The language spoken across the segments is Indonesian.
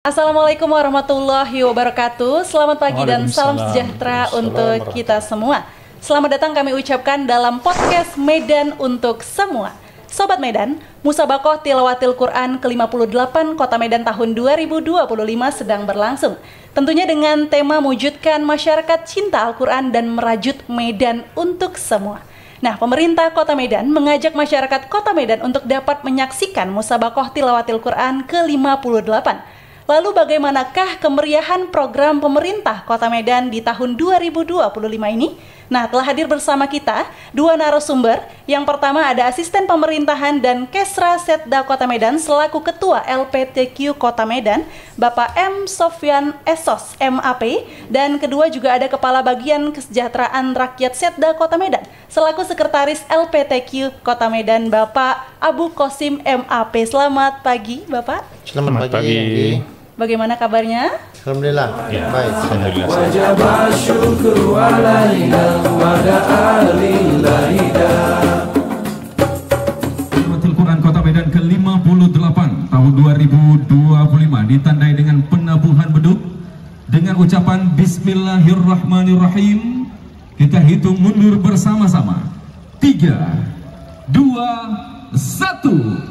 Assalamualaikum warahmatullahi wabarakatuh. Selamat pagi dan salam sejahtera untuk kita semua. Selamat datang kami ucapkan dalam podcast Medan untuk semua. Sobat Medan, Musabakoh Tilawatil Quran ke-58 Kota Medan tahun 2025 sedang berlangsung. Tentunya dengan tema mewujudkan masyarakat cinta Al-Quran dan merajut Medan untuk semua. Nah, pemerintah Kota Medan mengajak masyarakat Kota Medan untuk dapat menyaksikan Musabakoh Tilawatil Quran ke-58. Lalu bagaimanakah kemeriahan program pemerintah Kota Medan di tahun 2025 ini? Nah, telah hadir bersama kita dua narasumber. Yang pertama ada Asisten Pemerintahan dan Kesra Setda Kota Medan selaku Ketua LPTQ Kota Medan, Bapak M. Sofyan Esos, MAP. Dan kedua juga ada Kepala Bagian Kesejahteraan Rakyat Setda Kota Medan selaku Sekretaris LPTQ Kota Medan, Bapak Abu Kosim, MAP. Selamat pagi, Bapak. Selamat pagi. Bagaimana kabarnya? Alhamdulillah. Ya. Baik. Wajib syukur alaina wa Tilawatil Quran Kota Medan ke-58 tahun 2025 ditandai dengan penabuhan beduk dengan ucapan Bismillahirrahmanirrahim. Kita hitung mundur bersama-sama. 3, 2, 1.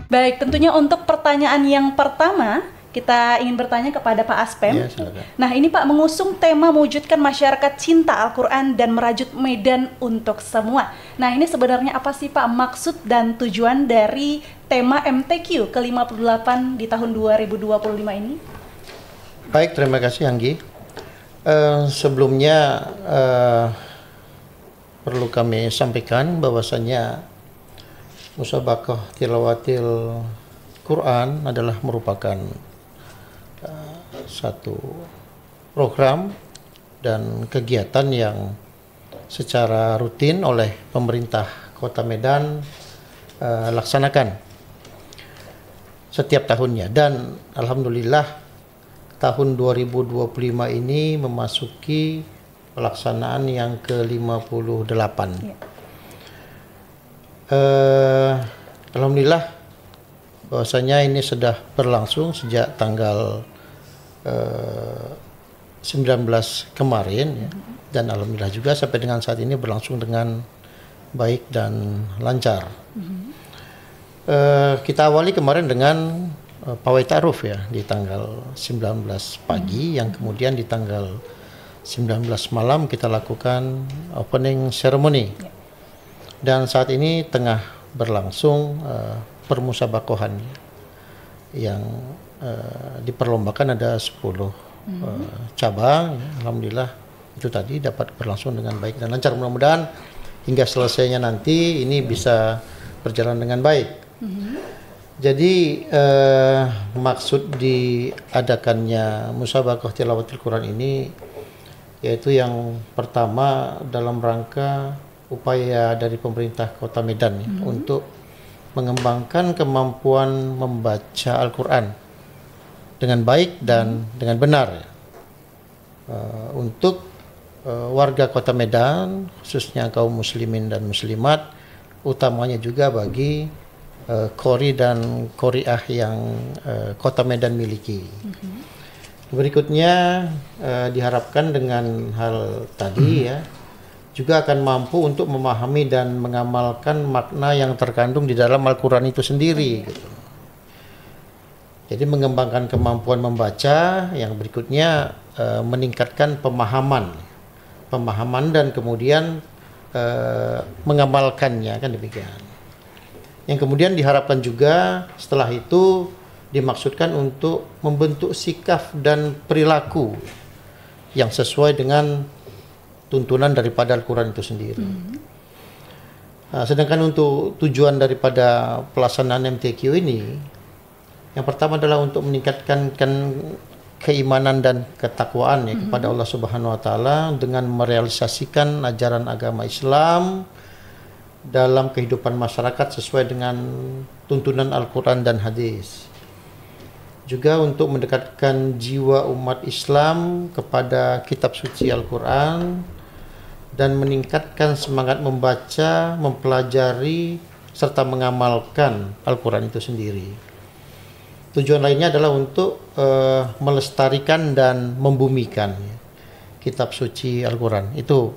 Baik, tentunya untuk pertanyaan yang pertama, kita ingin bertanya kepada Pak Aspem. Ya, silakan. Nah, ini Pak mengusung tema mewujudkan masyarakat cinta Al-Quran dan merajut Medan untuk semua. Nah, ini sebenarnya apa sih Pak maksud dan tujuan dari tema MTQ ke-58 di tahun 2025 ini? Baik, terima kasih Anggi. Sebelumnya perlu kami sampaikan bahwasannya Musabakoh Tilawatil Quran adalah merupakan satu program dan kegiatan yang secara rutin oleh pemerintah Kota Medan laksanakan setiap tahunnya, dan alhamdulillah tahun 2025 ini memasuki pelaksanaan yang ke-58. Ya. Alhamdulillah bahwasanya ini sudah berlangsung sejak tanggal 19 kemarin ya. Dan alhamdulillah juga sampai dengan saat ini berlangsung dengan baik dan lancar. Kita awali kemarin dengan pawai ta'aruf ya di tanggal 19 pagi, yang kemudian di tanggal 19 malam kita lakukan opening ceremony. Ya. Dan saat ini tengah berlangsung permusabakohan yang diperlombakan, ada 10 cabang. Alhamdulillah itu tadi dapat berlangsung dengan baik dan lancar. Mudah-mudahan hingga selesainya nanti ini bisa berjalan dengan baik. Jadi maksud diadakannya Musabakoh Tilawatil Quran ini yaitu yang pertama dalam rangka upaya dari pemerintah Kota Medan ya, untuk mengembangkan kemampuan membaca Al-Quran dengan baik dan dengan benar ya. Untuk warga Kota Medan, khususnya kaum muslimin dan muslimat, utamanya juga bagi qori dan qoriah yang Kota Medan miliki. Berikutnya diharapkan dengan hal tadi ya, juga akan mampu untuk memahami dan mengamalkan makna yang terkandung di dalam Al-Quran itu sendiri gitu. Jadi mengembangkan kemampuan membaca, yang berikutnya meningkatkan pemahaman dan kemudian mengamalkannya, kan demikian. Yang kemudian diharapkan juga setelah itu dimaksudkan untuk membentuk sikap dan perilaku yang sesuai dengan tuntunan daripada Al-Quran itu sendiri. Sedangkan untuk tujuan daripada pelaksanaan MTQ ini, yang pertama adalah untuk meningkatkan keimanan dan ketakwaan ya, kepada Allah Subhanahu wa taala dengan merealisasikan ajaran agama Islam dalam kehidupan masyarakat sesuai dengan tuntunan Al-Quran dan hadis. juga untuk mendekatkan jiwa umat Islam kepada kitab suci Al-Quran dan meningkatkan semangat membaca, mempelajari, serta mengamalkan Al-Quran itu sendiri. Tujuan lainnya adalah untuk melestarikan dan membumikan kitab suci Al-Quran. Itu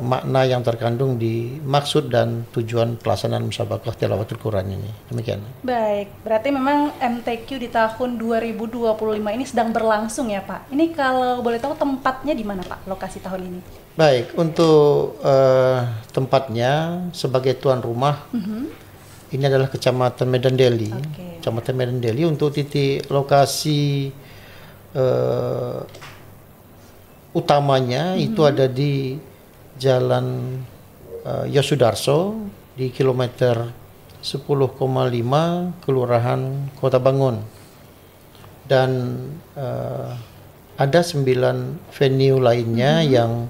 makna yang terkandung di maksud dan tujuan pelaksanaan musabaqah tilawatul Quran ini. Demikian. Baik, berarti memang MTQ di tahun 2025 ini sedang berlangsung ya Pak. Ini kalau boleh tahu tempatnya di mana Pak, lokasi tahun ini? Baik, untuk tempatnya sebagai tuan rumah, ini adalah Kecamatan Medan Deli. Kecamatan Medan Deli. Untuk titik lokasi utamanya itu ada di Jalan Yosudarso di kilometer 10,5 Kelurahan Kota Bangun. Dan ada 9 venue lainnya yang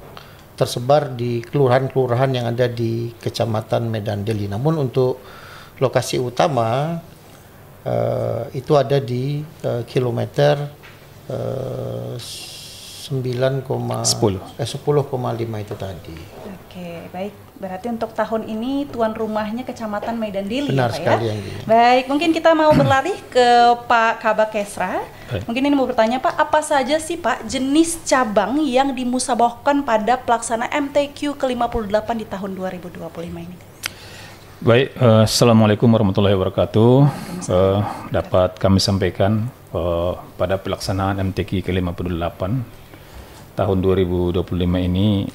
tersebar di kelurahan-kelurahan yang ada di Kecamatan Medan Deli. Namun untuk lokasi utama itu ada di kilometer 10,5 itu tadi. Oke, baik. Berarti untuk tahun ini tuan rumahnya Kecamatan Medan Deli. Benar ya, Pak, sekali, ya? Anggi. Baik, mungkin kita mau berlari ke Pak Kabak Kesra. Mungkin ini mau bertanya Pak, apa saja sih Pak jenis cabang yang dimusabaqahkan pada pelaksana MTQ ke-58 di tahun 2025 ini? Baik, Assalamualaikum warahmatullahi wabarakatuh. Dapat kami sampaikan pada pelaksanaan MTQ ke-58 tahun 2025 ini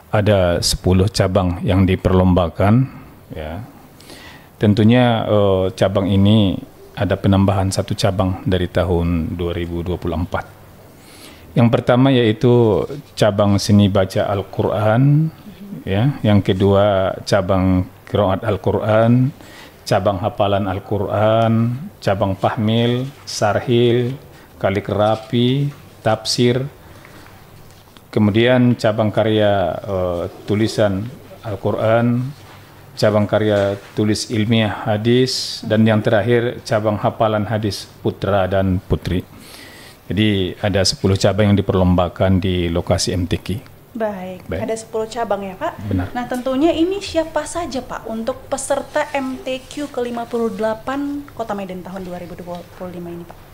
ada 10 cabang yang diperlombakan. Ya. Tentunya cabang ini ada penambahan 1 cabang dari tahun 2024. Yang pertama yaitu cabang seni baca Al-Quran, ya. Yang kedua cabang qiraat Al-Quran, cabang hafalan Al-Quran, cabang fahmil, sarhil, kaligrafi, tafsir, kemudian cabang karya tulisan Al-Quran, cabang karya tulis ilmiah hadis, dan yang terakhir cabang hafalan hadis putra dan putri. Jadi ada 10 cabang yang diperlombakan di lokasi MTQ. Baik, ada 10 cabang ya Pak. Benar. Nah tentunya ini siapa saja Pak untuk peserta MTQ ke-58 Kota Medan tahun 2025 ini Pak?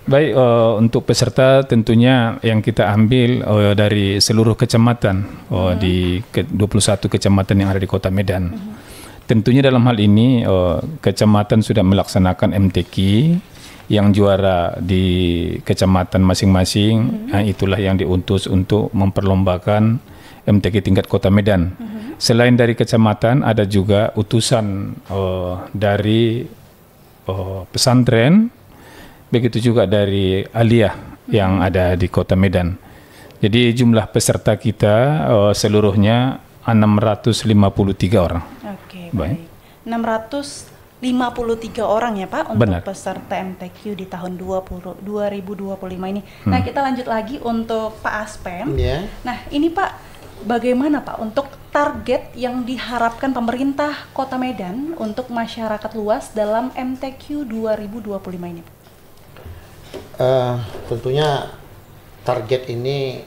Baik, untuk peserta tentunya yang kita ambil dari seluruh kecamatan di 21 kecamatan yang ada di Kota Medan. Tentunya dalam hal ini kecamatan sudah melaksanakan MTQ, yang juara di kecamatan masing-masing, itulah yang diutus untuk memperlombakan MTQ tingkat Kota Medan. Selain dari kecamatan, ada juga utusan dari pesantren, begitu juga dari aliyah yang ada di Kota Medan. Jadi jumlah peserta kita seluruhnya 653 orang. Oke, baik. 653 orang ya Pak untuk peserta MTQ di tahun 2025 ini. Nah kita lanjut lagi untuk Pak Aspen. Nah ini Pak, bagaimana Pak untuk target yang diharapkan pemerintah Kota Medan untuk masyarakat luas dalam MTQ 2025 ini? Tentunya target ini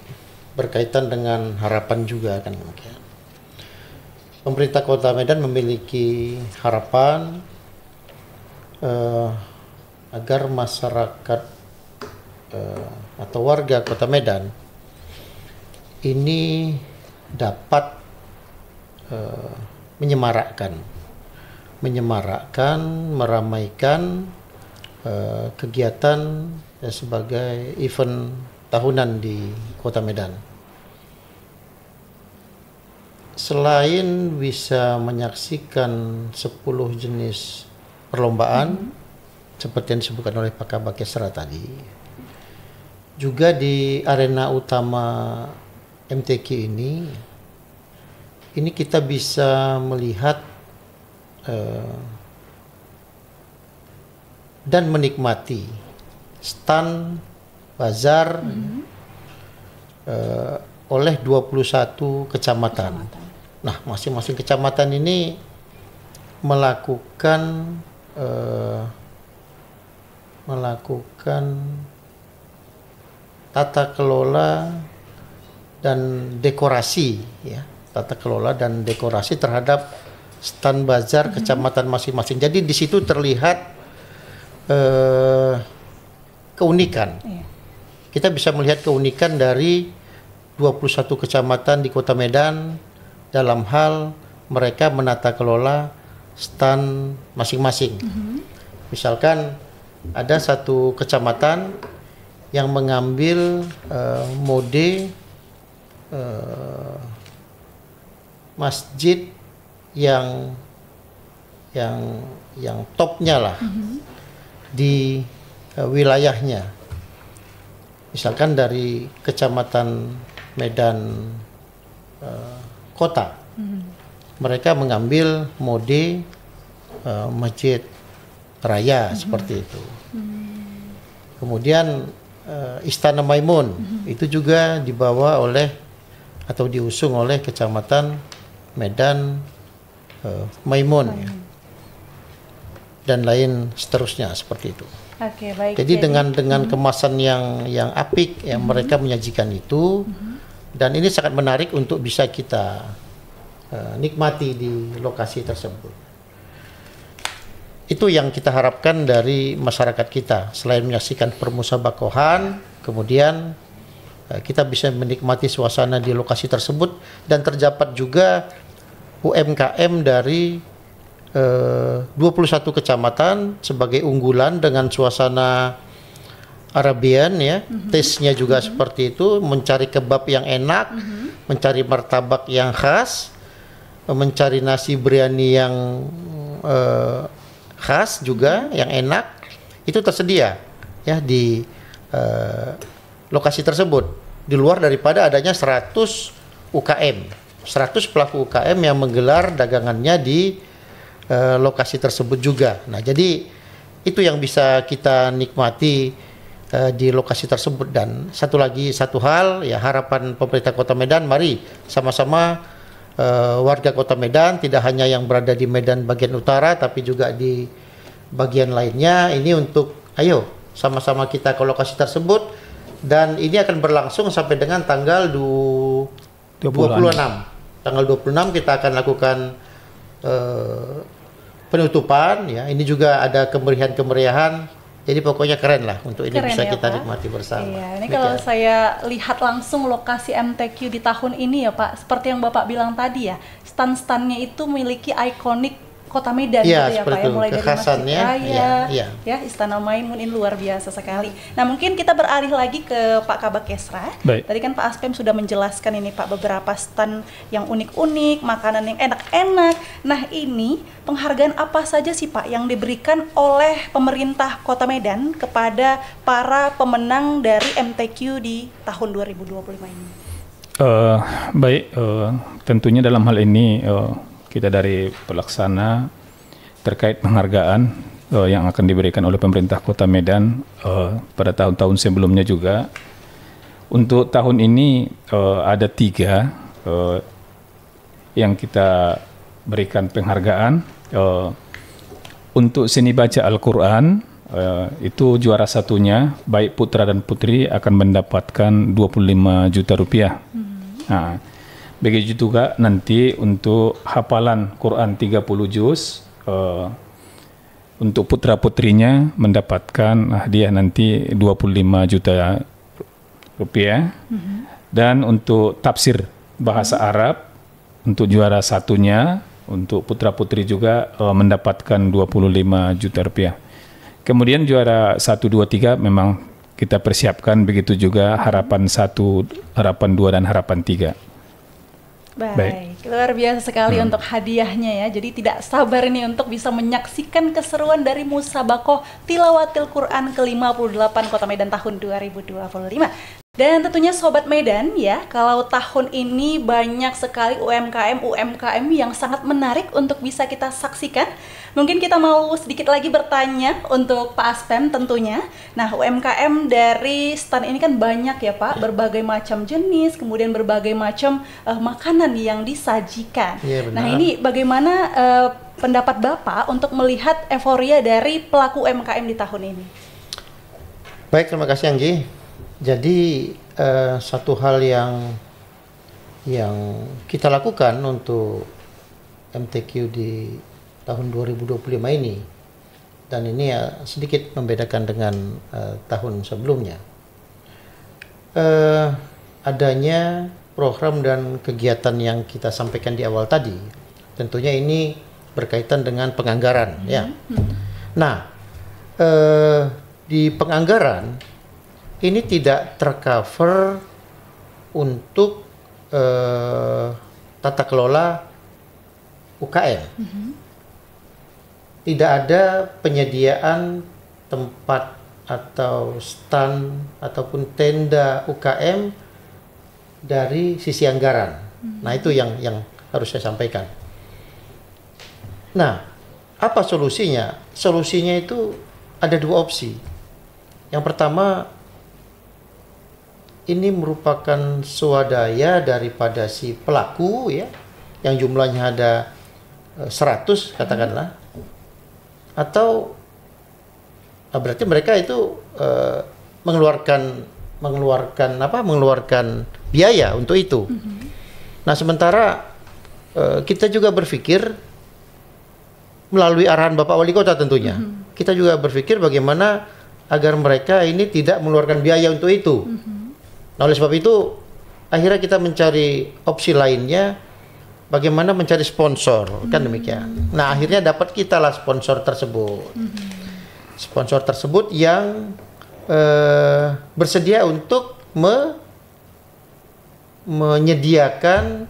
berkaitan dengan harapan juga kan. Pemerintah Kota Medan memiliki harapan agar masyarakat atau warga Kota Medan ini dapat menyemarakkan, meramaikan kegiatan sebagai event tahunan di Kota Medan. Selain bisa menyaksikan 10 jenis perlombaan seperti yang disebutkan oleh Pak Kabak Kesra tadi, juga di arena utama MTQ ini kita bisa melihat dan menikmati stand bazar oleh 21 kecamatan. Nah, masing-masing kecamatan ini melakukan melakukan tata kelola dan dekorasi, ya, tata kelola dan dekorasi terhadap stand bazar kecamatan masing-masing. Jadi di situ terlihat keunikan. Kita bisa melihat keunikan dari 21 kecamatan di Kota Medan dalam hal mereka menata kelola stand masing-masing. Misalkan ada satu kecamatan yang mengambil mode masjid yang topnya lah di wilayahnya. Misalkan dari kecamatan Medan Kota, mereka mengambil mode masjid raya seperti itu. Kemudian Istana Maimun itu juga dibawa oleh atau diusung oleh kecamatan Medan Maimun, ya. Dan lain seterusnya seperti itu. Oke, baik. Jadi dengan kemasan yang apik, yang mereka menyajikan itu, dan ini sangat menarik untuk bisa kita nikmati di lokasi tersebut. Itu yang kita harapkan dari masyarakat kita. Selain menyaksikan permusabakohan, kemudian kita bisa menikmati suasana di lokasi tersebut, dan terdapat juga UMKM dari 21 kecamatan sebagai unggulan dengan suasana Arabian, ya. Taste-nya juga seperti itu, mencari kebab yang enak, mencari martabak yang khas, mencari nasi biryani yang khas juga yang enak, itu tersedia, ya, di lokasi tersebut, di luar daripada adanya 100 UKM, 100 pelaku UKM yang menggelar dagangannya di lokasi tersebut juga. Nah, jadi itu yang bisa kita nikmati di lokasi tersebut. Dan satu hal, ya, harapan pemerintah Kota Medan, mari sama-sama warga Kota Medan, tidak hanya yang berada di Medan bagian utara, tapi juga di bagian lainnya, ini untuk ayo sama-sama kita ke lokasi tersebut, dan ini akan berlangsung sampai dengan tanggal 26. Tanggal 26 kita akan lakukan penutupan, ya. Ini juga ada kemeriahan. Jadi pokoknya keren lah, untuk ini bisa ya, kita Pak nikmati bersama. Iya, ini kalau saya lihat langsung lokasi MTQ di tahun ini, ya Pak, seperti yang Bapak bilang tadi, ya, stand-standnya itu memiliki ikonik Kota Medan, ya, gitu ya Pak, ya, mulai dari Masjid Raya, ya, Istana Maimun, ini luar biasa sekali. Nah, mungkin kita beralih lagi ke Pak Kabak Kesra. Baik. Tadi kan Pak Aspem sudah menjelaskan ini Pak, beberapa stand yang unik-unik, makanan yang enak-enak. Nah, ini penghargaan apa saja sih Pak yang diberikan oleh pemerintah Kota Medan kepada para pemenang dari MTQ di tahun 2025 ini? Baik, tentunya dalam hal ini kita dari pelaksana terkait penghargaan yang akan diberikan oleh pemerintah Kota Medan pada tahun-tahun sebelumnya juga. Untuk tahun ini ada 3 yang kita berikan penghargaan. Untuk seni baca Al-Quran, itu juara satunya, baik putra dan putri akan mendapatkan 25 juta rupiah. Nah, begitu juga nanti untuk hafalan Quran 30 juz, untuk putra-putrinya mendapatkan hadiah nanti 25 juta rupiah. Dan untuk tafsir bahasa Arab, untuk juara satunya, untuk putra-putri juga mendapatkan 25 juta rupiah. Kemudian juara 1, 2, 3 memang kita persiapkan, begitu juga harapan 1, harapan 2, dan harapan 3. Baik, luar biasa sekali untuk hadiahnya, ya. Jadi tidak sabar ini untuk bisa menyaksikan keseruan dari Musabakoh Tilawatil Quran ke-58 Kota Medan tahun 2025. Dan tentunya Sobat Medan, ya, kalau tahun ini banyak sekali UMKM yang sangat menarik untuk bisa kita saksikan. Mungkin kita mau sedikit lagi bertanya untuk Pak Aspem tentunya. Nah, UMKM dari stand ini kan banyak, ya Pak, berbagai macam jenis, kemudian berbagai macam makanan yang disajikan. Ya, nah, ini bagaimana pendapat Bapak untuk melihat euforia dari pelaku UMKM di tahun ini? Baik, terima kasih Anggi. Jadi satu hal yang kita lakukan untuk MTQ di tahun 2025 ini, dan ini ya sedikit membedakan dengan tahun sebelumnya, adanya program dan kegiatan yang kita sampaikan di awal tadi. Tentunya ini berkaitan dengan penganggaran, ya. Nah, di penganggaran ini tidak tercover untuk tata kelola UKM. Tidak ada penyediaan tempat atau stand ataupun tenda UKM dari sisi anggaran. Nah, itu yang harus saya sampaikan. Nah, apa solusinya? Solusinya itu ada dua opsi. Yang pertama, ini merupakan swadaya daripada si pelaku, ya, yang jumlahnya ada 100 katakanlah, atau berarti mereka itu mengeluarkan biaya untuk itu. Nah, sementara kita juga berpikir melalui arahan Bapak Wali Kota tentunya. Kita juga berpikir bagaimana agar mereka ini tidak mengeluarkan biaya untuk itu. Nah, oleh sebab itu akhirnya kita mencari opsi lainnya, bagaimana mencari sponsor, kan demikian. Nah, akhirnya dapat kita lah sponsor tersebut. Sponsor tersebut yang bersedia untuk menyediakan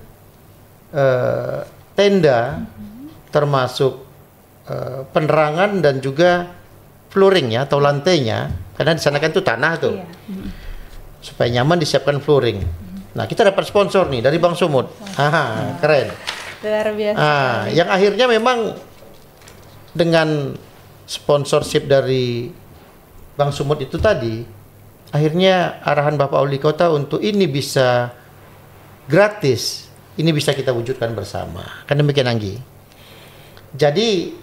tenda, termasuk penerangan dan juga flooring, ya, atau lantainya, karena di sana kan itu tanah tuh. Supaya nyaman disiapkan flooring. Nah, kita dapat sponsor nih dari Bank Sumut. Keren. Luar biasa. Yang akhirnya memang dengan sponsorship dari Bank Sumut itu tadi, akhirnya arahan Bapak Wali Kota untuk ini bisa gratis, ini bisa kita wujudkan bersama. Kan demikian, Anggi. Jadi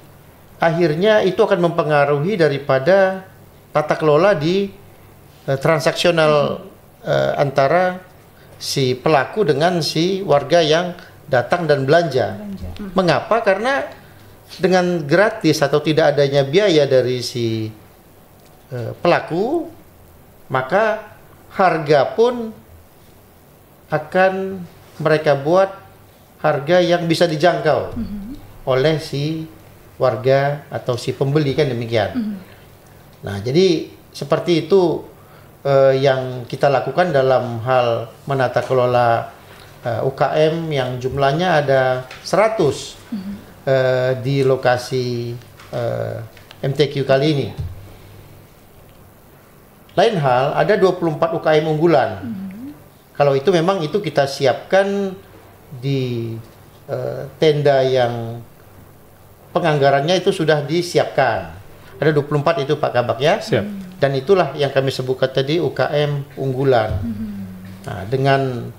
akhirnya itu akan mempengaruhi daripada tata kelola di transaksional antara si pelaku dengan si warga yang datang dan belanja. Mengapa? Karena dengan gratis atau tidak adanya biaya dari si pelaku, maka harga pun akan mereka buat harga yang bisa dijangkau oleh si warga atau si pembeli, kan demikian. Nah, jadi seperti itu yang kita lakukan dalam hal menata kelola UKM yang jumlahnya ada 100 di lokasi MTQ kali ini. Lain hal, ada 24 UKM unggulan. Kalau itu memang itu kita siapkan di tenda yang penganggarannya itu sudah disiapkan. Ada 24 itu Pak Kabak, ya. Siap. Dan itulah yang kami sebutkan tadi UKM unggulan. Nah, dengan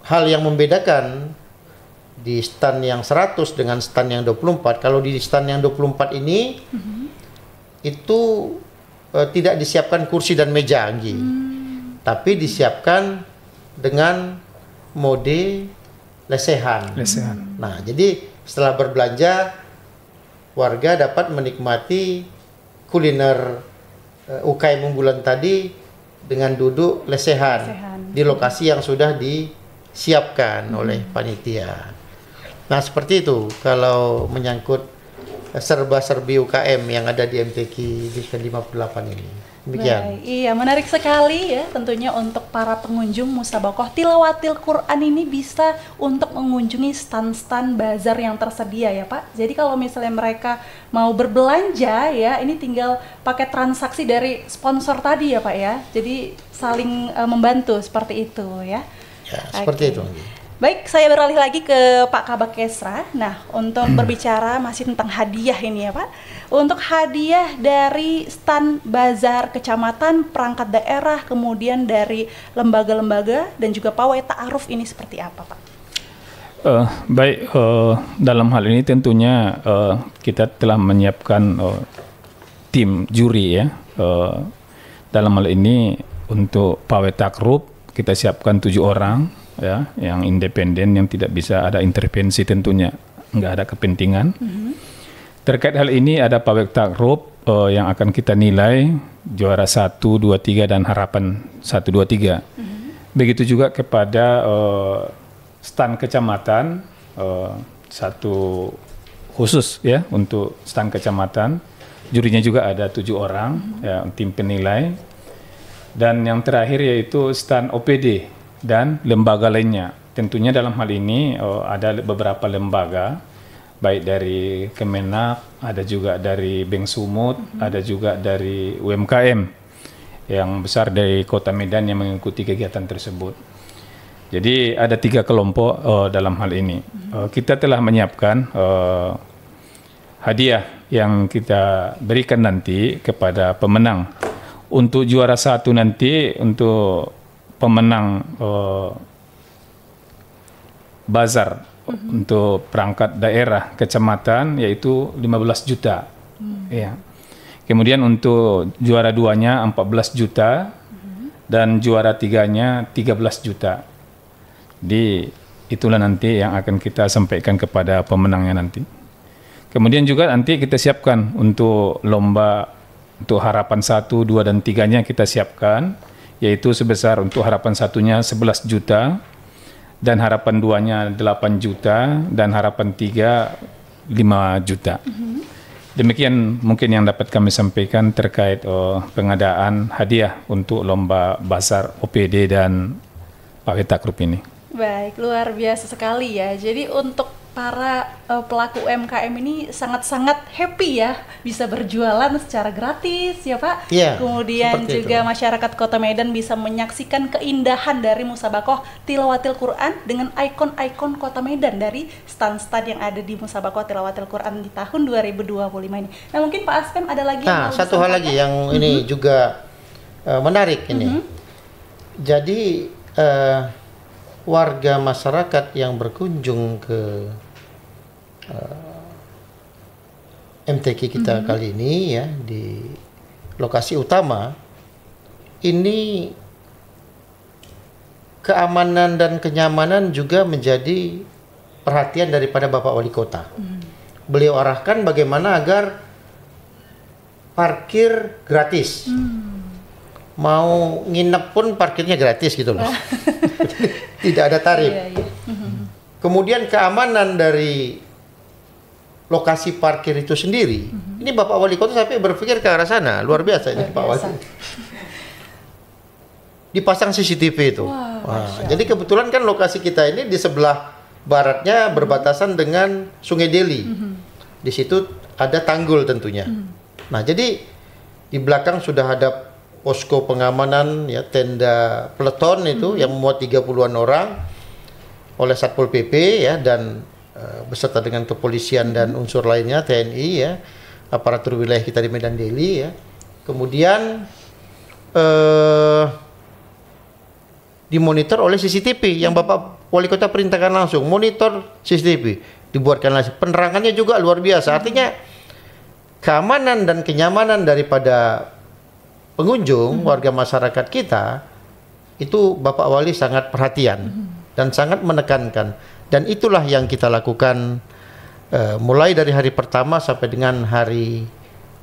hal yang membedakan di stand yang 100 dengan stand yang 24. Kalau di stand yang 24 ini itu tidak disiapkan kursi dan meja, Anggi. Tapi disiapkan dengan mode lesehan. Nah, jadi setelah berbelanja, warga dapat menikmati kuliner UKM unggulan tadi dengan duduk lesehan di lokasi yang sudah disiapkan oleh panitia. Nah, seperti itu kalau menyangkut serba-serbi UKM yang ada di MTQ di ke-58 ini. Demikian. Baik, iya, menarik sekali ya tentunya untuk para pengunjung Musabakoh Tilawatil Quran ini bisa untuk mengunjungi stand-stand bazar yang tersedia, ya Pak. Jadi kalau misalnya mereka mau berbelanja, ya, ini tinggal pakai transaksi dari sponsor tadi, ya Pak, ya. Jadi saling membantu seperti itu, ya. Ya, seperti itu. Baik, saya beralih lagi ke Pak Kabak Kesra. Nah, untuk berbicara masih tentang hadiah ini, ya Pak. Untuk hadiah dari stand bazar kecamatan, perangkat daerah, kemudian dari lembaga-lembaga dan juga pawai ta'aruf ini seperti apa, Pak? Dalam hal ini tentunya kita telah menyiapkan tim juri ya. Dalam hal ini untuk pawai takrub kita siapkan 7 orang ya, yang independen, yang tidak bisa ada intervensi, tentunya nggak ada kepentingan. Terkait hal ini ada pawai takrub yang akan kita nilai juara 1, 2, 3 dan harapan 1, 2, 3. Begitu juga kepada stan kecamatan, satu khusus ya untuk stan kecamatan. Jurinya juga ada 7 orang ya, tim penilai. Dan yang terakhir yaitu stan OPD dan lembaga lainnya. Tentunya dalam hal ini ada beberapa lembaga, baik dari Kemenak, ada juga dari Bank Sumut, ada juga dari UMKM yang besar dari Kota Medan yang mengikuti kegiatan tersebut. Jadi ada 3 kelompok dalam hal ini. Kita telah menyiapkan hadiah yang kita berikan nanti kepada pemenang. Untuk juara 1 nanti, untuk pemenang bazar untuk perangkat daerah kecamatan yaitu 15 juta. Ya. Kemudian untuk juara 2-nya 14 juta dan juara 3-nya 13 juta. Di itulah nanti yang akan kita sampaikan kepada pemenangnya nanti. Kemudian juga nanti kita siapkan untuk lomba untuk harapan 1, 2 dan 3-nya kita siapkan, yaitu sebesar untuk harapan 1-nya 11 juta dan harapan 2-nya 8 juta dan harapan 3 5 juta. Demikian mungkin yang dapat kami sampaikan terkait pengadaan hadiah untuk lomba bazar OPD dan pawai takrub ini. Baik, luar biasa sekali ya. Jadi untuk para pelaku UMKM ini sangat-sangat happy ya, bisa berjualan secara gratis ya Pak. Iya, kemudian juga itu, masyarakat Kota Medan bisa menyaksikan keindahan dari Musabakoh Tilawatil Quran dengan ikon-ikon Kota Medan dari stand-stand yang ada di Musabakoh Tilawatil Quran di tahun 2025 ini. Nah mungkin Pak Aspen ada lagi yang satu hal lagi yang ini juga menarik ini. Jadi warga masyarakat yang berkunjung ke MTQ kita kali ini ya, di lokasi utama ini, keamanan dan kenyamanan juga menjadi perhatian daripada Bapak Wali Kota. Beliau arahkan bagaimana agar parkir gratis. Mau nginep pun parkirnya gratis gitu loh. Tidak ada tarif. Kemudian keamanan dari lokasi parkir itu sendiri. Ini Bapak Wali Kota sampai berpikir ke arah sana. Luar biasa ini Pak Wali. Dipasang CCTV itu. Jadi kebetulan kan lokasi kita ini di sebelah baratnya berbatasan dengan Sungai Deli. Di situ ada tanggul tentunya. Nah, jadi di belakang sudah ada posko pengamanan ya, tenda peleton itu yang memuat 30-an orang oleh Satpol PP ya, dan beserta dengan kepolisian dan unsur lainnya, TNI ya, aparatur wilayah kita di Medan Deli ya. Kemudian dimonitor oleh CCTV yang Bapak Wali Kota perintahkan langsung, monitor CCTV, dibuatkan langsung. Penerangannya juga luar biasa. Artinya keamanan dan kenyamanan daripada pengunjung, warga masyarakat kita, itu Bapak Wali sangat perhatian dan sangat menekankan. Dan itulah yang kita lakukan mulai dari hari pertama sampai dengan hari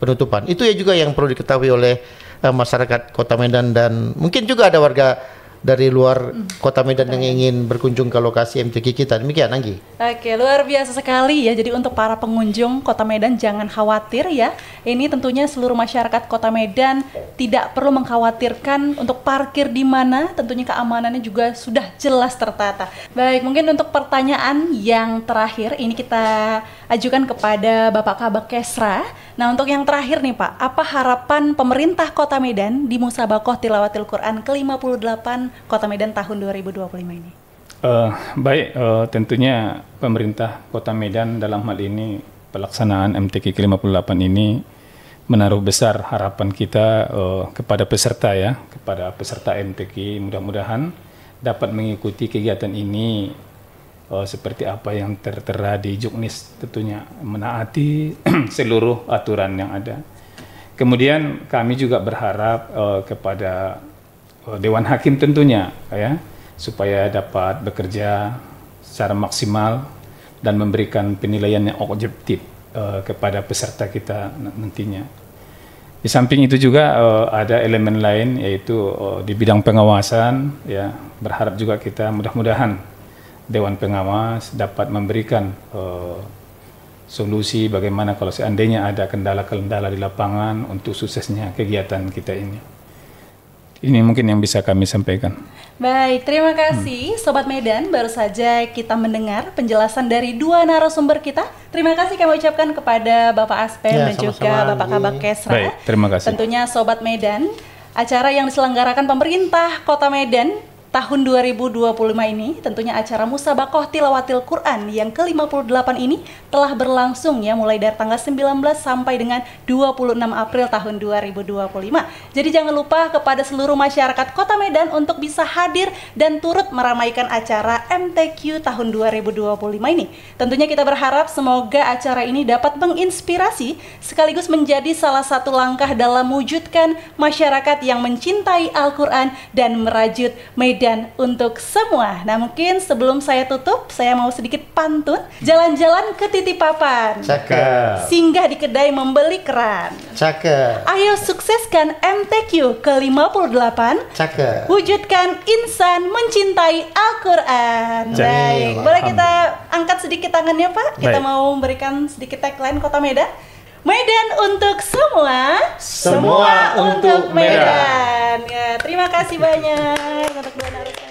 penutupan. Itu ya juga yang perlu diketahui oleh masyarakat Kota Medan, dan mungkin juga ada warga dari luar Kota Medan yang ingin berkunjung ke lokasi MTQ kita. Demikian, Anggi. Oke, luar biasa sekali ya. Jadi untuk para pengunjung Kota Medan jangan khawatir ya. Ini tentunya seluruh masyarakat Kota Medan tidak perlu mengkhawatirkan untuk parkir di mana. Tentunya keamanannya juga sudah jelas tertata. Baik, mungkin untuk pertanyaan yang terakhir ini kita ajukan kepada Bapak Kabak Kesra. Nah, untuk yang terakhir nih Pak, apa harapan pemerintah Kota Medan di Musabakoh Tilawatil Quran ke-58 Kota Medan tahun 2025 ini? Baik, tentunya pemerintah Kota Medan dalam hal ini pelaksanaan MTQ ke-58 ini menaruh besar harapan kita kepada peserta ya, kepada peserta MTQ, mudah-mudahan dapat mengikuti kegiatan ini seperti apa yang tertera di Juknis, tentunya menaati seluruh aturan yang ada. Kemudian kami juga berharap kepada Dewan Hakim tentunya ya, supaya dapat bekerja secara maksimal dan memberikan penilaian yang objektif kepada peserta kita nantinya. Di samping itu juga ada elemen lain, yaitu di bidang pengawasan ya, berharap juga kita mudah-mudahan Dewan Pengawas dapat memberikan solusi bagaimana kalau seandainya ada kendala-kendala di lapangan untuk suksesnya kegiatan kita ini. Ini mungkin yang bisa kami sampaikan. Baik, terima kasih Sobat Medan. Baru saja kita mendengar penjelasan dari dua narasumber kita. Terima kasih kami ucapkan kepada Bapak Aspen dan juga Bapak Kabak Kesra. Baik, terima kasih. Tentunya Sobat Medan, acara yang diselenggarakan pemerintah Kota Medan tahun 2025 ini, tentunya acara Musabaqah Tilawatil Quran yang ke-58 ini telah berlangsung ya, mulai dari tanggal 19 sampai dengan 26 April tahun 2025. Jadi jangan lupa kepada seluruh masyarakat Kota Medan untuk bisa hadir dan turut meramaikan acara MTQ tahun 2025 ini. Tentunya kita berharap semoga acara ini dapat menginspirasi sekaligus menjadi salah satu langkah dalam mewujudkan masyarakat yang mencintai Al-Quran dan merajut Medan untuk semua. Nah, mungkin sebelum saya tutup, saya mau sedikit pantun. Jalan-jalan ke Titipapan. Cakep. Singgah di kedai membeli keran. Cakep. Ayo sukseskan MTQ ke-58. Cakep. Wujudkan insan mencintai Al-Quran. Baik, boleh kita angkat sedikit tangannya, Pak? Kita mau memberikan sedikit tagline Kota Medan. Medan untuk semua, semua untuk Medan. Ya, terima kasih banyak untuk dua narasumber.